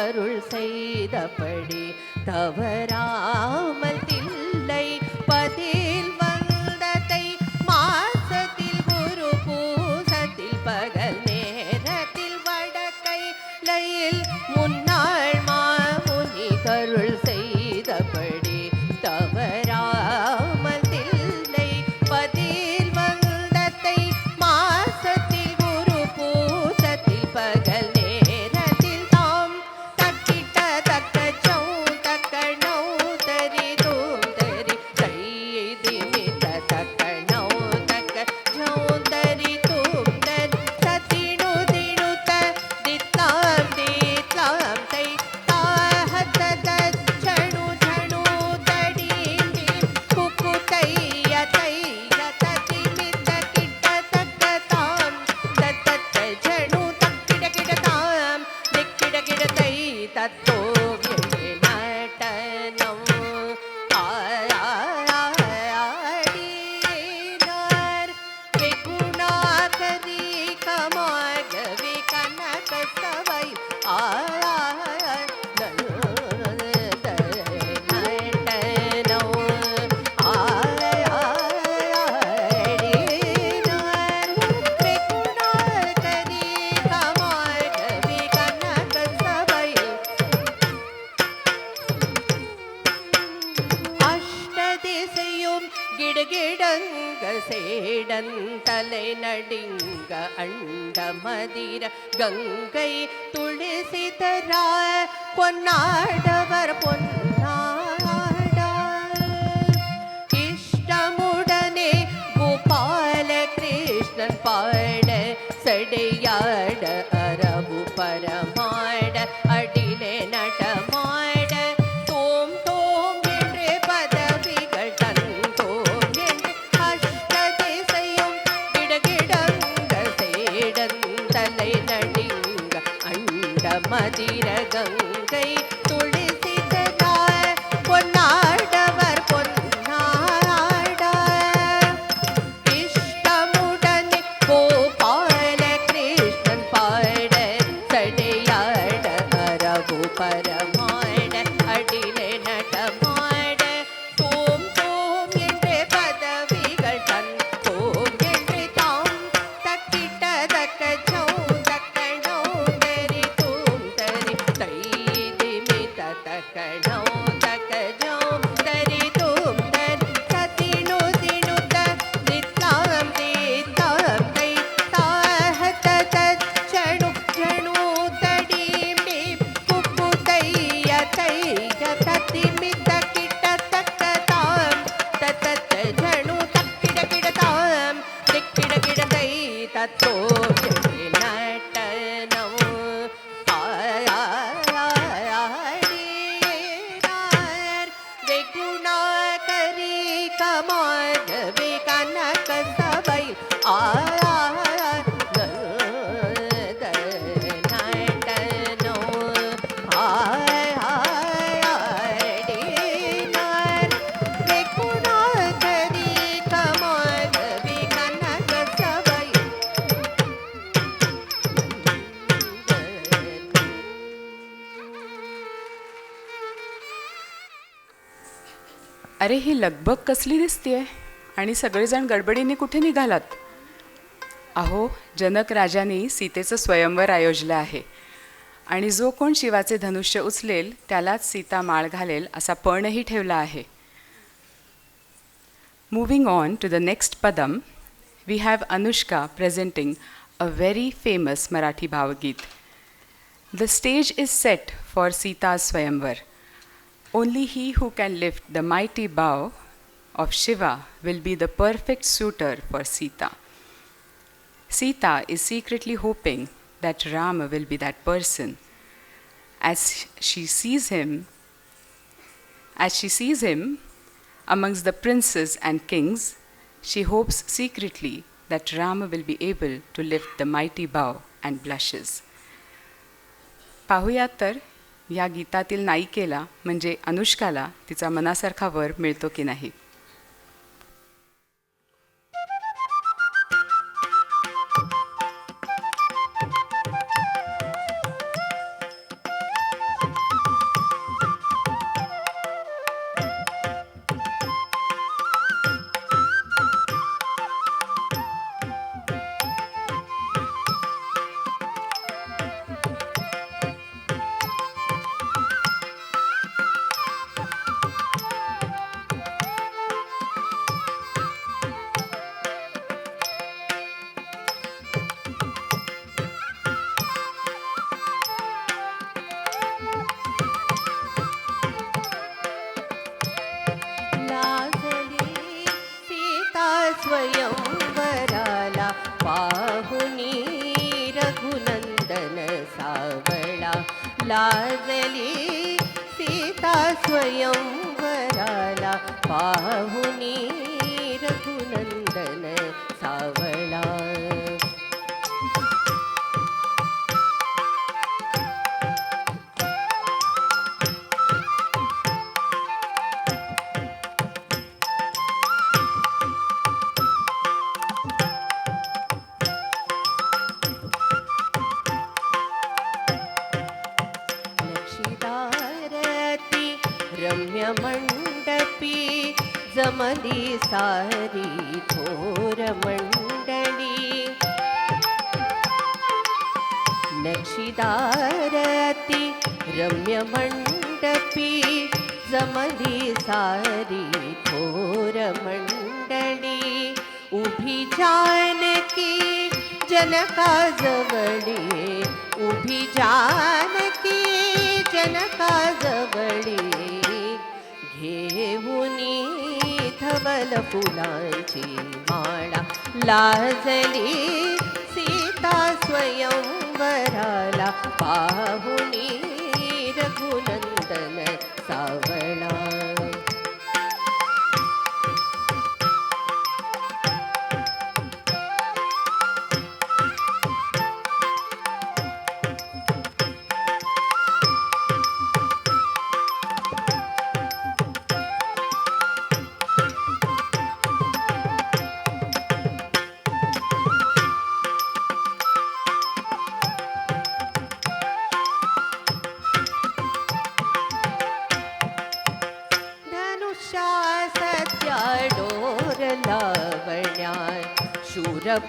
அருள் செய்தபடி தவறாமல் தில்லை பதில் வந்ததை மாசத்தில் குரு பூசத்தில் பகல் நேரத்தில் வடக்கை லையில் முன்னாள் மாமுனி கருள் செய்தபடி தவறாமல் தில்லை பதில் வந்ததை மாசத்தில் குரு பூசத்தில் பகல் நேரத்தில் தாம் தக்கிட்ட தக்க சௌ தக்க நௌ தரி தூம் தரி கைதி மித தக்க நௌ தக்க ஜௌ தரி தூம் தரி சதினு தினுத தித்தாம் தித்தாம் தை தாஹத தச்சணு ஜணு தடீம் குக்கு தைய தைய ததி மித கிட்ட தக்க தாம் தத்த ஜணு தக்கிட கிட தாம் திக்கிட கிட தை தத்தோ நடனம் ஆடினார் வெகுணாகரி கமாகவி கனக சபை அஷ்டதிசையும் கிடகிடங்க சேடன் தலை நடிங்க அண்ட மதிர கங்கை துளசி தரா பொன்னாடவர் பொன்னாடா இஷ்டமுடனே கோபால கிருஷ்ணன் பாட சடையாட அரபு பரமாட அடிலே நடமாட தோம் தோம் என்று பதவிகள் தன் தோம் என்று அஷ்டதிசையும் கிடகிடங்க சேடன் தலை நடிங்க அண்ட மதிர கங்கை துளசி தரா பொன்னாடவர் பொன்னாடா இஷ்டமுடனே கோபால கிருஷ்ணன் பாட சடையாட அரபு பரமாட அடிலே நடமாட தோம் தோம் என்று பதவிகள் தன் தோம் என்று தாம் தக்கிட்ட தக்க சௌ தக்க நௌ தரி தூம் தரி தைதி மித தக்க நௌ தக்க ஜௌ தரி தூம் தரி சதினு தினுத தித்தாம் தித்தாம் தை தாஹத தச்சணு ஜணு தடீம் டீம் குக்கு தைய தைய ததி மித கிட்ட தக்க தாம் தத்த ஜணு தக்கிட கிட தாம் திக்கிட கிட தை தத்தோ நடனம் ஆடினார் வெகுணாகரி கமாகவி கனக சபை ஆடினார் வெகுணாகரி கமாகவி கனக சபை अरे ही लगबग कसली दिसतीये आणि सगळेजण गडबडीने कुठे निघालात. अहो, जनक राजाने सीतेचं स्वयंवर आयोजलं आहे आणि जो कोण शिवाचे धनुष्य उचलेल त्यालाच सीता माळ घालेल असा पणही ठेवला आहे. Moving on to the next पदम, we have Anushka presenting a very famous Marathi भावगीत. The stage is set for Sita's swayamvar. Only he who can lift the mighty bow of Shiva will be the perfect suitor for Sita. Sita is secretly hoping that Rama will be that person. As she sees him amongst the princes and kings, she hopes secretly that Rama will be able to lift the mighty bow and blushes. पाहूया तर या गीतातील नायिकेला म्हणजे अनुष्काला तिचा मनासारखा वर मिळतो की नाही. स्वयंवराला पाहुनी रघुनंदन सावळा लाजली सीता स्वयंवराला पाहुनी रघुनंदन सावळा. मंडपी जमली सारी थोर मंडळी नक्षीदारती रम्य मंडपी जमली सारी थोर मंडळी उभी जानकी जनकाजवळी उभी जानकी जनकाजवळी घेऊनी धवल फुलांची माळा लाजली सीता स्वयंवराला पाहुनी रघुनंदन सावळा.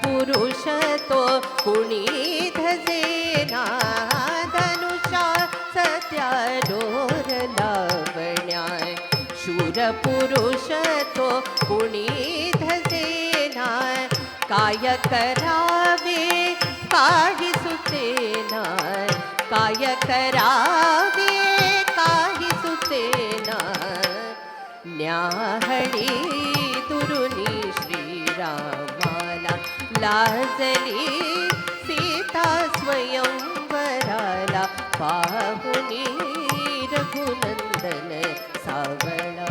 पुरुष तो कुणी धजेना धनुषा सत्या डोर लावण्याय शूर पुरुष तो कुणी धजेना काय करावे काही सुचेना काय करावे काही सुचेना न्याहळी दुरुनी श्रीरामाला लाजली सीता स्वयंवराला पाहुनी रघुनंदन सावळा.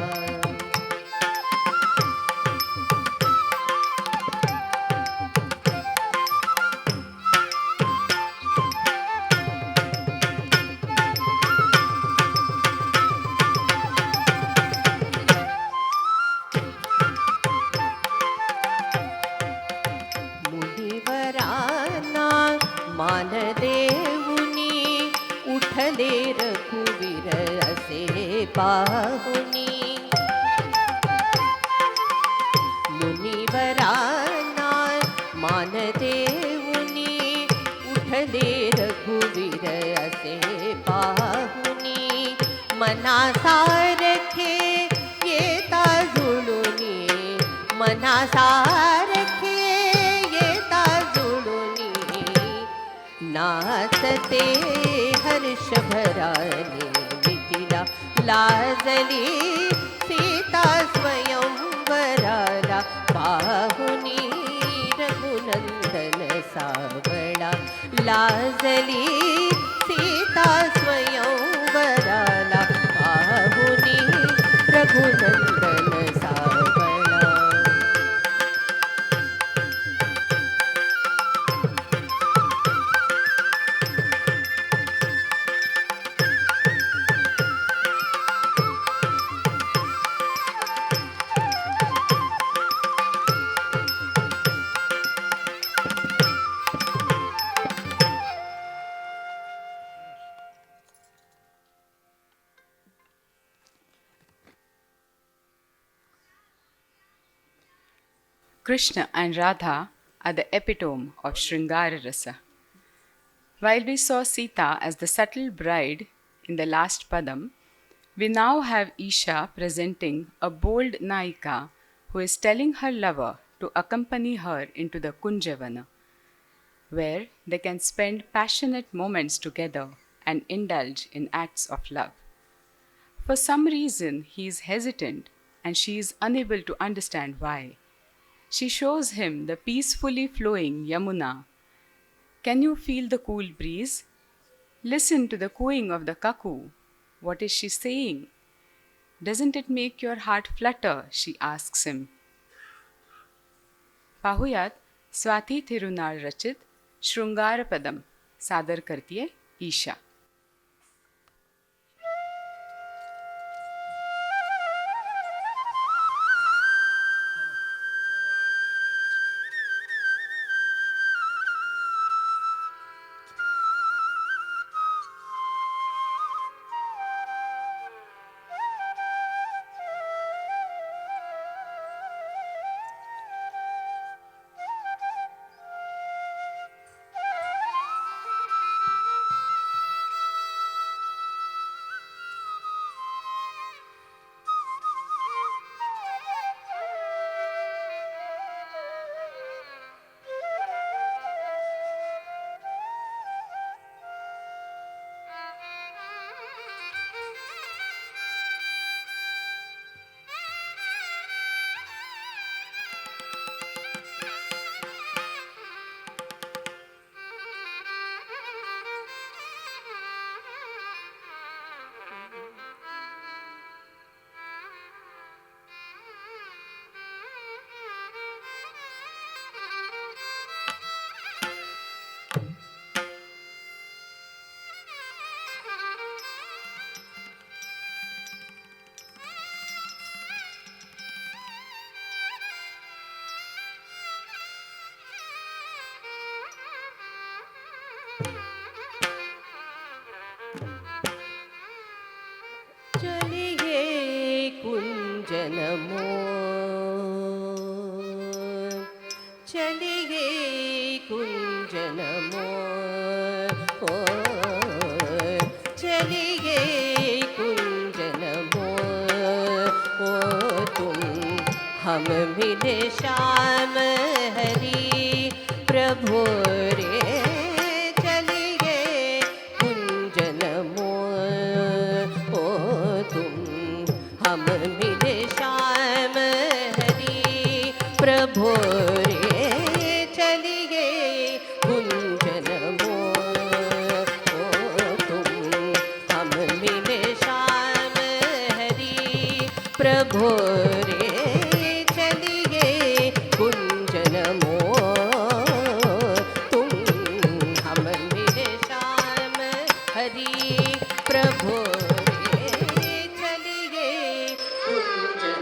मान देऊनी उठले रघुवीर असे पाहुनी मुनिवरांना मान देऊनी उठले रघुवीर असे पाहुनी मनासारखे येता जुळुनी मनासारखे येता जुळुनी नाचते हर्ष भराले मिथिला लाजली सीता स्वयंवराला पाहुनी रघुनंदन सावळा लाजली सीता स्वयंवराला पाहुनी रघुनंदन सावळा. Krishna and Radha are the epitome of Shringar rasa. While we saw Sita as the subtle bride in the last Padam, we now have Isha presenting a bold Naika who is telling her lover to accompany her into the Kunjavana, where they can spend passionate moments together and indulge in acts of love. For some reason, he is hesitant and she is unable to understand why. She shows him the peacefully flowing Yamuna. Can you feel the cool breeze? Listen to the cooing of the cuckoo. What is she saying? Doesn't it make your heart flutter? She asks him. पाहुयात स्वाती थिरुनाळ रचित शृंगार पदम सादर करतीये ईशा. चलिए कुंजन मोर, चलिए कुंजन मोर, चलिए कुंजन मोर, ओ तुम हम मिले श्याम हरि प्रभु रे. चलिए कुंजन मोर, ओ तुम हम मिले श्याम हरि प्रभु रे. चलिए कुंजन मोर, ओ तुम हम मिले श्याम हरि प्रभु रे. चलिए कुंजन मोर, तुम हम मिले श्याम हरि प्रभु रे. चलिए कुंजन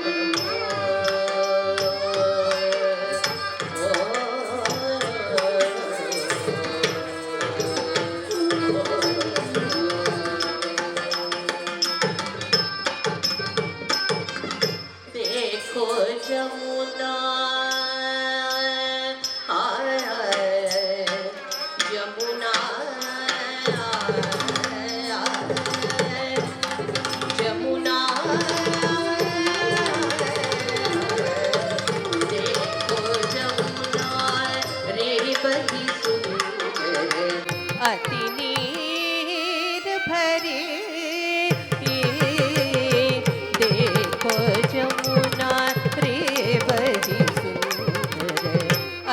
देखो जमुना, आय आय जमुना, आय आय जमुना, देखो जमुना रे बही सुंदर अति नीर भरी. देखो जमुना रे बही सुंदर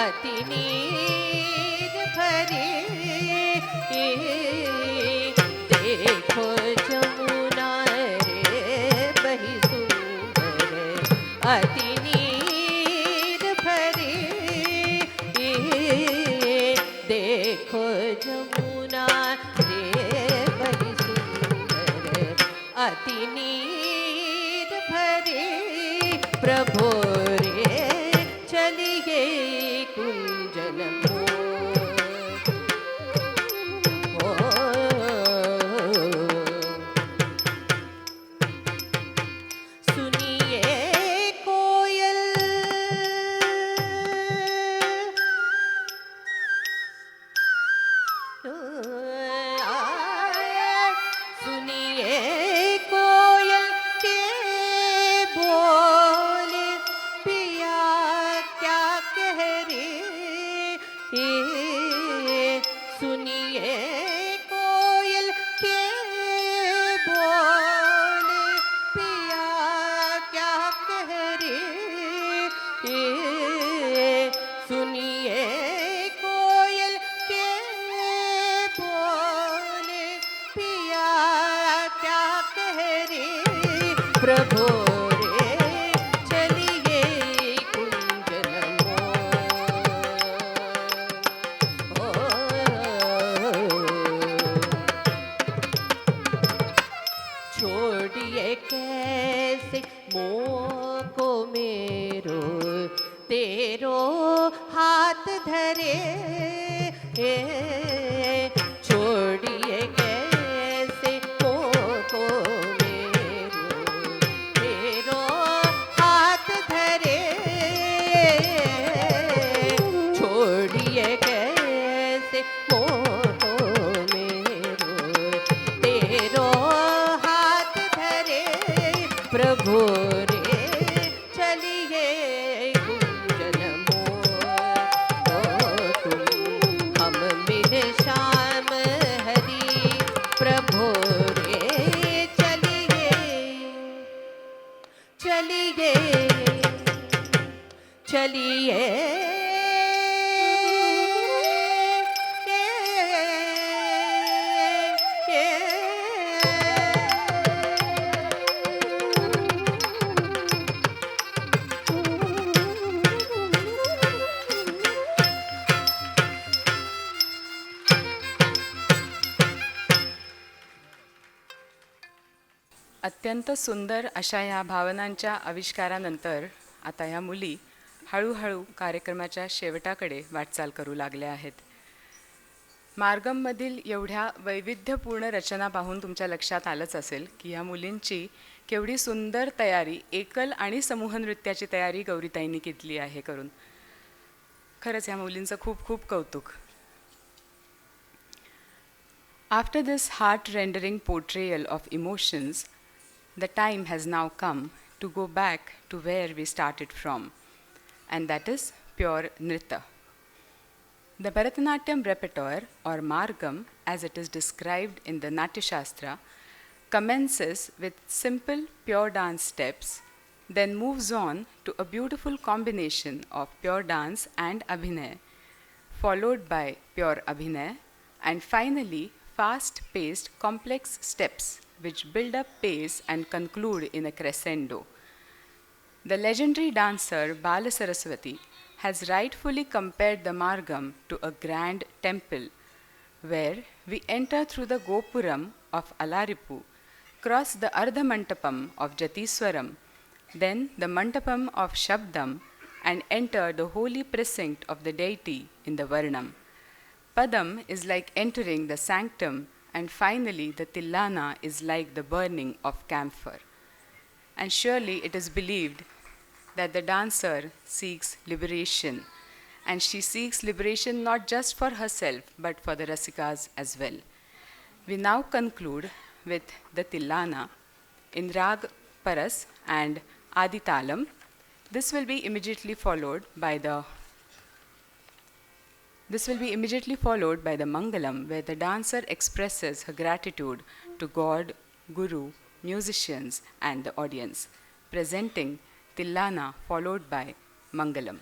अति नीर भरी. देखो जमुना रे बही सुंदर अति नीर भरी. देखो जमुना रे बही सुंदर अति नीर भरी प्रभु रे. चलिए कुंजन मोर, ओ सुनिए कोयल, सुनिए कोयल के बोल, पिया क्या कह रे. हाथ धरे छोड़िए कैसे मोको मेरो हाथ धरे छोड़िए कैसे मोको मेरो तेरो हाथ धरे प्रभु रे चलिए गुंजन मोर तुम हम मिले श्याम हरि प्रभु रे चलिए चलिए चलिए अत्यंत सुंदर अशा ह्या भावनांच्या आविष्कारानंतर आता ह्या मुली हळूहळू कार्यक्रमाच्या शेवटाकडे वाटचाल करू लागल्या आहेत. मार्गममधील एवढ्या वैविध्यपूर्ण रचना पाहून तुमच्या लक्षात आलंच असेल की ह्या मुलींची केवढी सुंदर तयारी, एकल आणि समूह नृत्याची तयारी गौरीताईंनी घेतली आहे करून. खरंच ह्या मुलींचं खूप खूप कौतुक. After this heart-rendering portrayal of emotions, the time has now come to go back to where we started from, and that is pure Nritya. The Bharatanatyam repertoire, or Margam as it is described in the Natya Shastra, commences with simple pure dance steps, then moves on to a beautiful combination of pure dance and Abhinay, followed by pure Abhinay, and finally fast-paced complex steps which build up pace and conclude in a crescendo. The legendary dancer Bala Saraswati has rightfully compared the Margam to a grand temple where we enter through the Gopuram of Alaripu, cross the Ardha Mantapam of Jatiswaram, then the Mantapam of Shabdam, and enter the holy precinct of the deity in the Varnam. Padam is like entering the sanctum, and finally the Tilana is like the burning of camphor. And surely it is believed that the dancer seeks liberation, and she seeks liberation not just for herself but for the Rasikas as well. We now conclude with the Tilana in Rag Paras and Adi Talam. This will be immediately followed by the Mangalam, where the dancer expresses her gratitude to God, Guru, musicians, and the audience, presenting Tilana followed by Mangalam.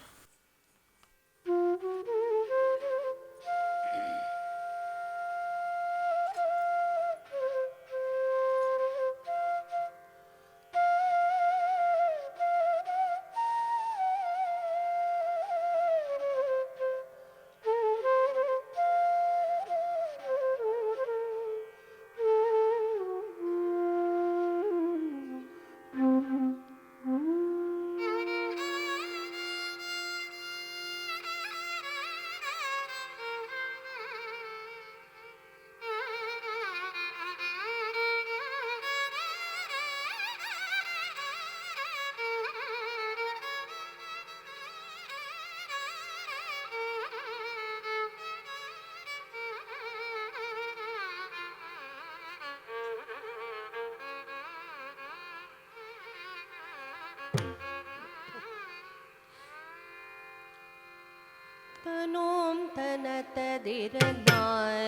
तनों तनत दिरनाय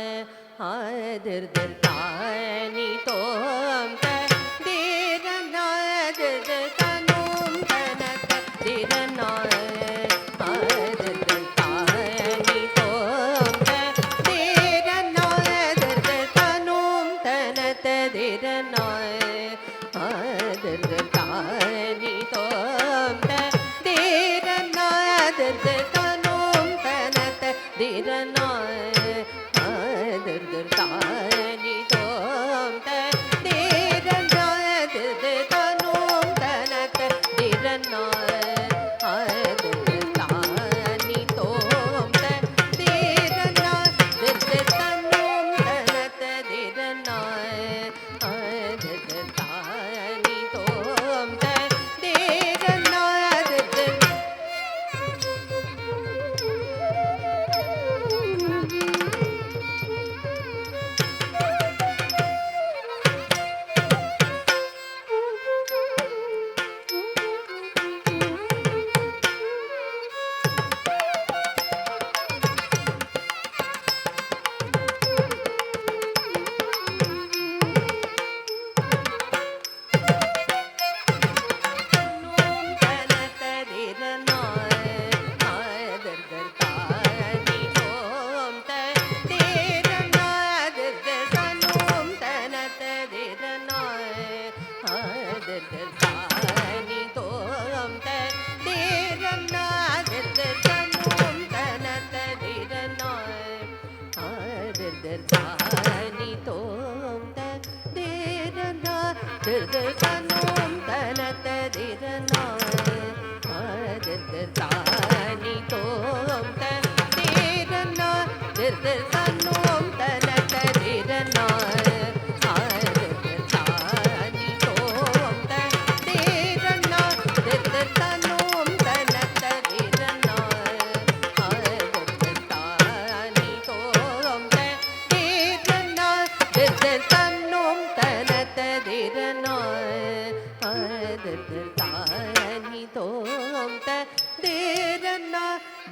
आदर दरताय नितों दिरनाय दर तनों तनत दिरनाय आदर दरताय नितों दिरनाय दर तनों तनत दिरनाय आदर दरताय नितों दिरनाय दर दिरनाय आदर दरताय नितों दिरनाय दर तनों तनत दिरनाय आदर दरताय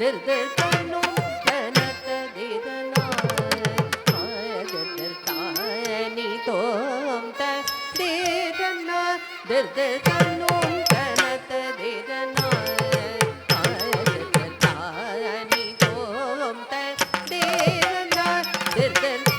dir dir tanum tanat dirana dir dir tani tom ta dirana dir dir tanum tanat dirana dir dir tani tom ta dirana dir dir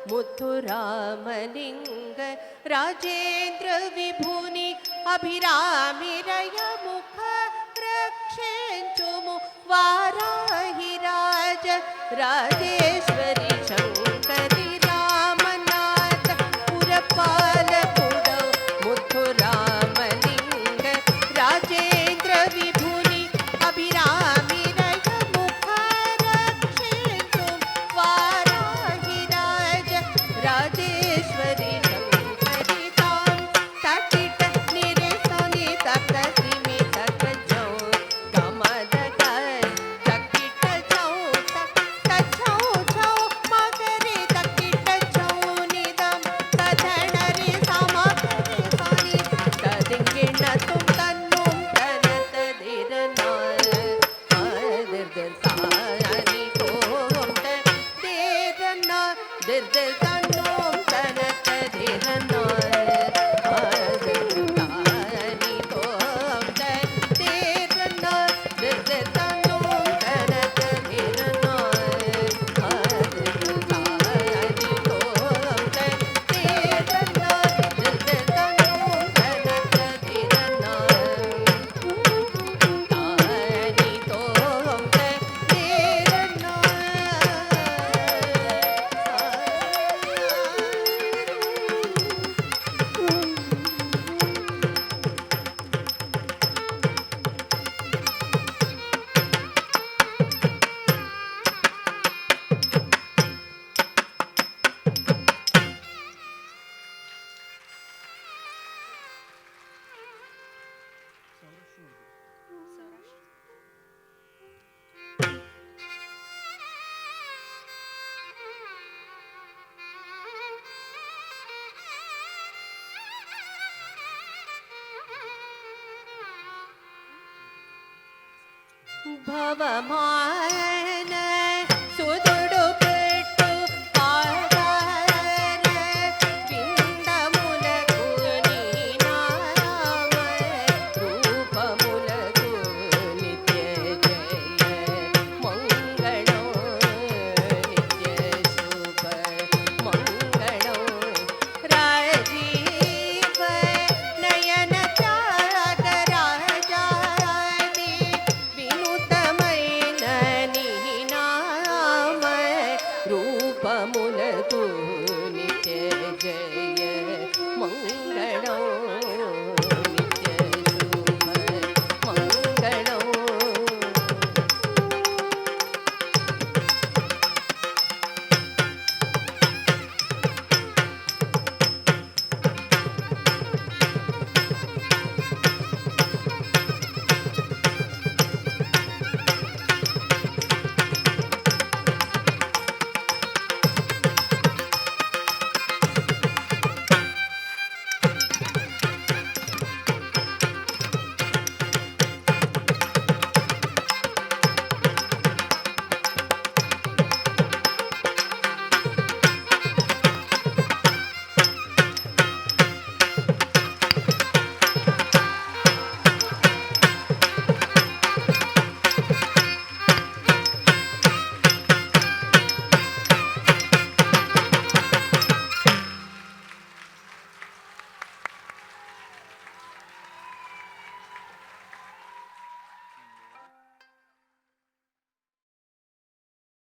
मुथुरामलिंग Rajendra विभुनि अभिरामिरय मुख रक्षेंचुमु वाराहि राज राजेश्वरी शंकरी रामनाथ पुरपाल पुडव मुथु रामलिंग राजेंद्र विभुनी अभिरामी रय मुखारक्षेतुं वाराहिराज राजेश्वरी शंकरी तां तटित निरेसनि तकतिमि तकजौ गमदकर तकिट जौ तछौ छौ मगरे तकिट जौ निदम तधणरि समगरे सनि तदिंगिण तुम तन्नुं तनत दिरनाय आदिर्दर तानि कोम दिरना दिर्दर तन्नुं तनत दिरनाय आदिर्दर तानि कोम दिरना दिर्दर तन्नुं तनत दिरनाय आदिर्दर तानि कोम दिरना दिर्दर तन्नुं तनत भवमान सुदुडु पेट्टु पादार पिंडमुलकु नीनाम रूपमुलकु नित्य जय मंगलो नित्य शुभ मंगलो राजीव नयन त्याग राजादि विनुतमैन निनाम रूपमुलकु नित्य जय